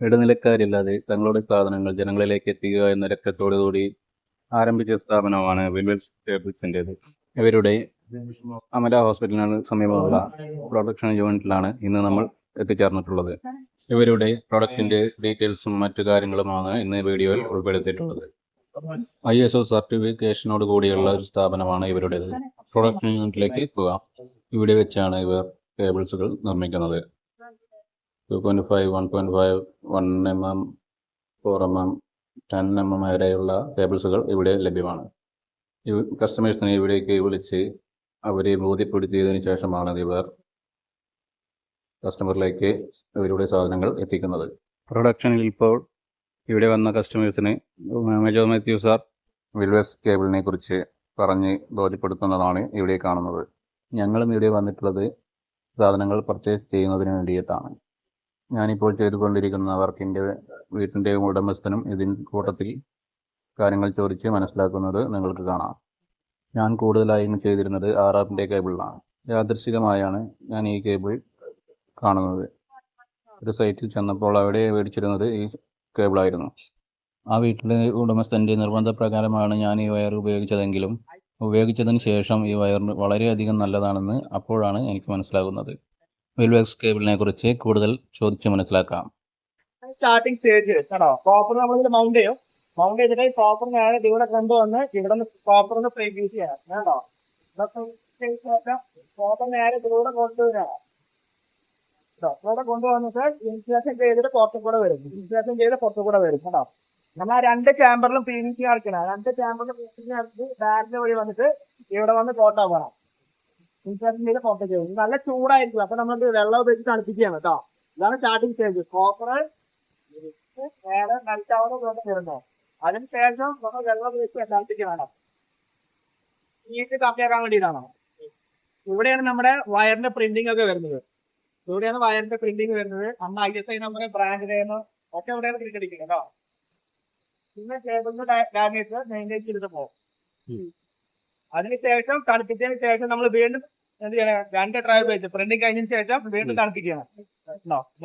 ഇടനിലക്കാരില്ലാതെ തങ്ങളുടെ സാധനങ്ങൾ ജനങ്ങളിലേക്ക് എത്തിക്കുക എന്ന ലക്ഷ്യത്തോടുകൂടി ആരംഭിച്ച സ്ഥാപനമാണ് വിൽവെൽസ് കേബിൾസിൻ്റേത്. ഇവരുടെ അമല ഹോസ്പിറ്റലിന് സമീപമുള്ള പ്രൊഡക്ഷൻ യൂണിറ്റിലാണ് ഇന്ന് നമ്മൾ എത്തിച്ചേർന്നിട്ടുള്ളത്. ഇവരുടെ പ്രൊഡക്റ്റിന്റെ ഡീറ്റെയിൽസും മറ്റു കാര്യങ്ങളുമാണ് ഇന്ന് വീഡിയോയിൽ ഉൾപ്പെടുത്തിയിട്ടുള്ളത്. ISO സർട്ടിഫിക്കേഷനോട് കൂടിയുള്ള ഒരു സ്ഥാപനമാണ് ഇവരുടേത്. പ്രൊഡക്ഷൻ യൂണിറ്റിലേക്ക് പോകാം. ഇവിടെ വെച്ചാണ് ഇവർ കേബിൾസുകൾ നിർമ്മിക്കുന്നത്. 2.5, 1.5, 1mm, 4mm, 10mm വരെയുള്ള കേബിൾസുകൾ ഇവിടെ ലഭ്യമാണ്. കസ്റ്റമേഴ്സിനെ ഇവിടേക്ക് വിളിച്ച് അവരെ ബോധ്യപ്പെടുത്തിയതിനു ശേഷമാണ് ഇവർ കസ്റ്റമറിലേക്ക് ഇവരുടെ സാധനങ്ങൾ എത്തിക്കുന്നത്. പ്രൊഡക്ഷനിൽ ഇപ്പോൾ ഇവിടെ വന്ന കസ്റ്റമേഴ്സിന് മേജർ മാത്യു സാർ വിൽവെൽസ് കേബിളിനെ കുറിച്ച് പറഞ്ഞ് ബോധ്യപ്പെടുത്തുന്നതാണ് ഇവിടെ കാണുന്നത്. ഞങ്ങളും ഇവിടെ വന്നിട്ടുള്ളത് സാധനങ്ങൾ പർച്ചേസ് ചെയ്യുന്നതിന് വേണ്ടിയിട്ടാണ്. ഞാനിപ്പോൾ ചെയ്തുകൊണ്ടിരിക്കുന്ന വർക്കിൻ്റെ വീട്ടിൻ്റെ ഉടമസ്ഥനും ഇതിൻ കൂട്ടത്തിൽ കാര്യങ്ങൾ ചോദിച്ച് മനസ്സിലാക്കുന്നത് നിങ്ങൾക്ക് കാണാം. ഞാൻ കൂടുതലായും ചെയ്തിരുന്നത് RRൻ്റെ കേബിളിലാണ്. യാദൃശ്ചികമായാണ് ഞാൻ ഈ കേബിൾ കാണുന്നത്. ഒരു സൈറ്റിൽ ചെന്നപ്പോൾ അവിടെ മേടിച്ചിരുന്നത് ഈ കേബിളായിരുന്നു. ആ വീട്ടിലെ ഉടമസ്ഥൻ്റെ നിർബന്ധപ്രകാരമാണ് ഞാൻ ഈ വയർ ഉപയോഗിച്ചതെങ്കിലും ഉപയോഗിച്ചതിന് ശേഷം ഈ വയർ വളരെയധികം നല്ലതാണെന്ന് അപ്പോഴാണ് എനിക്ക് മനസ്സിലാകുന്നത്. വിൽവെൽസ് കേബിളിനെ കുറിച്ച് കൂടുതൽ ചോദിച്ച് മനസ്സിലാക്കാം. സ്റ്റാർട്ടിംഗ് സ്റ്റേജ് കേട്ടോ. കോപ്പർ നമ്മളിത് മൗണ്ട് ചെയ്തിട്ട് കോപ്പർ നേരെ ഇവിടെ കൊണ്ടുവന്ന് ഇവിടെ കോപ്പറിന് പ്രീഫ്യൂസ് ചെയ്യണം കേട്ടോ. കോപ്പർ നേരെ ഇതിലൂടെ കൊണ്ടുവരാം. ഇവിടെ കൊണ്ടുവന്നിട്ട് ഇൻസുലേഷൻ ചെയ്തിട്ട് പുറത്തു കൂടെ വരും. ഇൻസുലേഷൻ ചെയ്ത് പുറത്തു കൂടെ വരും കേട്ടോ. നമ്മൾ ആ രണ്ട് ചാമ്പറിലും PVC അടക്കണം. രണ്ട് ചാമ്പറിലും PVC അടച്ച് ബാരിന്റെ വഴി വന്നിട്ട് ഇവിടെ വന്ന് കോട്ടാ പോകണം. ഇൻസുലേഷൻ ചെയ്ത് പുറത്തേക്ക് വരും. നല്ല ചൂടായിരിക്കും. അപ്പൊ നമ്മൾ വെള്ളം ഉപയോഗിച്ച് തണുപ്പിക്കുകയാണ് കേട്ടോ. ഇതാണ് സ്റ്റാർട്ടിംഗ് സ്റ്റേജ്. കോപ്പർ നേരെ മെൽറ്റാവുന്ന വരുന്നത്. അതിനുശേഷം നമ്മൾ വെള്ളം ഉപയോഗിച്ച് തണുപ്പിക്കണം. ഹീറ്റ് കമ്മിയാക്കാൻ വേണ്ടിയിട്ടാണ്. ഇവിടെയാണ് നമ്മുടെ വയറിന്റെ പ്രിന്റിംഗ് ഒക്കെ വരുന്നത്. ഇവിടെയാണ് വയറിന്റെ പ്രിന്റിംഗ് വരുന്നത്. അന്ന് ISI നമ്മുടെ ബ്രാൻഡിലേന്ന് ഒക്കെ ഇവിടെയാണ് പ്രിന്റ് അടിക്കുന്നത് കേട്ടോ. പിന്നെ കേബിളിന്റെ ഡാമേജ് മെയിൻറ്റെയിൻ ചെയ്തിട്ട് പോകും. അതിനുശേഷം തണുപ്പിച്ചതിന് ശേഷം നമ്മൾ വീണ്ടും എന്ത് ചെയ്യണം? 2 ട്രയൽ വെച്ച് പ്രിന്റിംഗ് കഴിഞ്ഞതിന് ശേഷം വീണ്ടും തണുപ്പിക്കണം.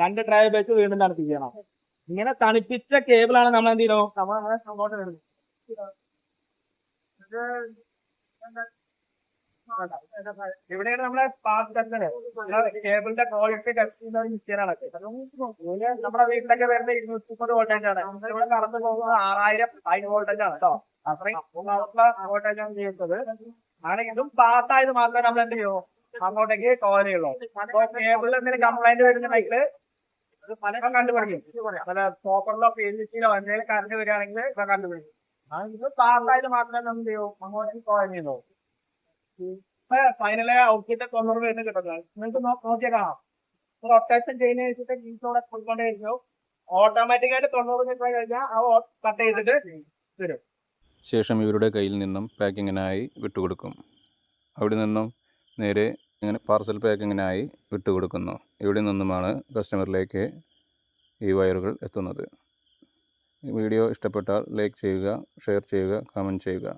2 ട്രയൽ വെച്ച് വീണ്ടും തണുപ്പിക്കണം. ഇങ്ങനെ തണുപ്പിച്ച കേബിളാണ് നമ്മൾ എന്ത് ചെയ്യണോ നമ്മൾ അങ്ങോട്ട് വരുന്നത്. ഇവിടെയാണ് നമ്മളെ സ്പാർക്ക് ടെസ്റ്റർ കേബിളിന്റെ ക്വാളിറ്റി ടെസ്റ്റ് ചെയ്യുന്ന ഒരു മിഷീനാണ്. നമ്മുടെ വീട്ടിലൊക്കെ വരുന്ന 230 വോൾട്ടേജ് ആണ്. ഇവിടെ കറണ്ട് പോകുന്നത് 6000 ഹൈ വോൾട്ടേജ് ആണ് കേട്ടോ. അത്രയും വോൾട്ടേജ് ആണ് ചെയ്യുന്നത്. അങ്ങനെ ഇതും പാസ്സായത് മാത്രമേ നമ്മൾ എന്ത് ചെയ്യൂ അങ്ങോട്ടേക്ക് കോരുള്ളൂ. അപ്പൊ കേബിളിൽ എന്തെങ്കിലും കംപ്ലൈന്റ് വരുന്നുണ്ടെങ്കിൽ ഇത് പലരും കണ്ടുപിടിക്കും. പല കോപ്പറിലോ PVC-ലോ എന്തെങ്കിലും കറണ്ട് വരികയാണെങ്കിൽ ഇപ്പൊ കണ്ടുപിടിക്കും. ഇത് പാസ്സായത് മാത്രമേ നമ്മൾ ചെയ്യൂ അങ്ങോട്ടേക്ക് കോരുള്ളൂ. ഫൈനലായ ഔട്ട്പുട്ട് 90 വരുന്ന കിട്ടുന്നത് നിങ്ങൾക്ക് നോക്കിയാൽ കാണാം. റൊട്ടേഷൻ ചെയ്യുന്ന വെച്ചിട്ട് ഗീസോടെ കൊടുക്കൊണ്ടേയിരിക്കും. ഓട്ടോമാറ്റിക് ആയിട്ട് 90 മിനിറ്റ് കഴിഞ്ഞാൽ ആ കട്ട് ചെയ്തിട്ട് വരും. ശേഷം ഇവരുടെ കയ്യിൽ നിന്നും പാക്കിങ്ങിനായി വിട്ടുകൊടുക്കും. അവിടെ നിന്നും നേരെ ഇങ്ങനെ പാർസൽ പാക്കിങ്ങിനായി വിട്ടുകൊടുക്കുന്നു. ഇവിടെ നിന്നുമാണ് കസ്റ്റമറിലേക്ക് ഈ വയറുകൾ എത്തുന്നത്. ഈ വീഡിയോ ഇഷ്ടപ്പെട്ടാൽ ലൈക്ക് ചെയ്യുക, ഷെയർ ചെയ്യുക, കമൻറ്റ് ചെയ്യുക.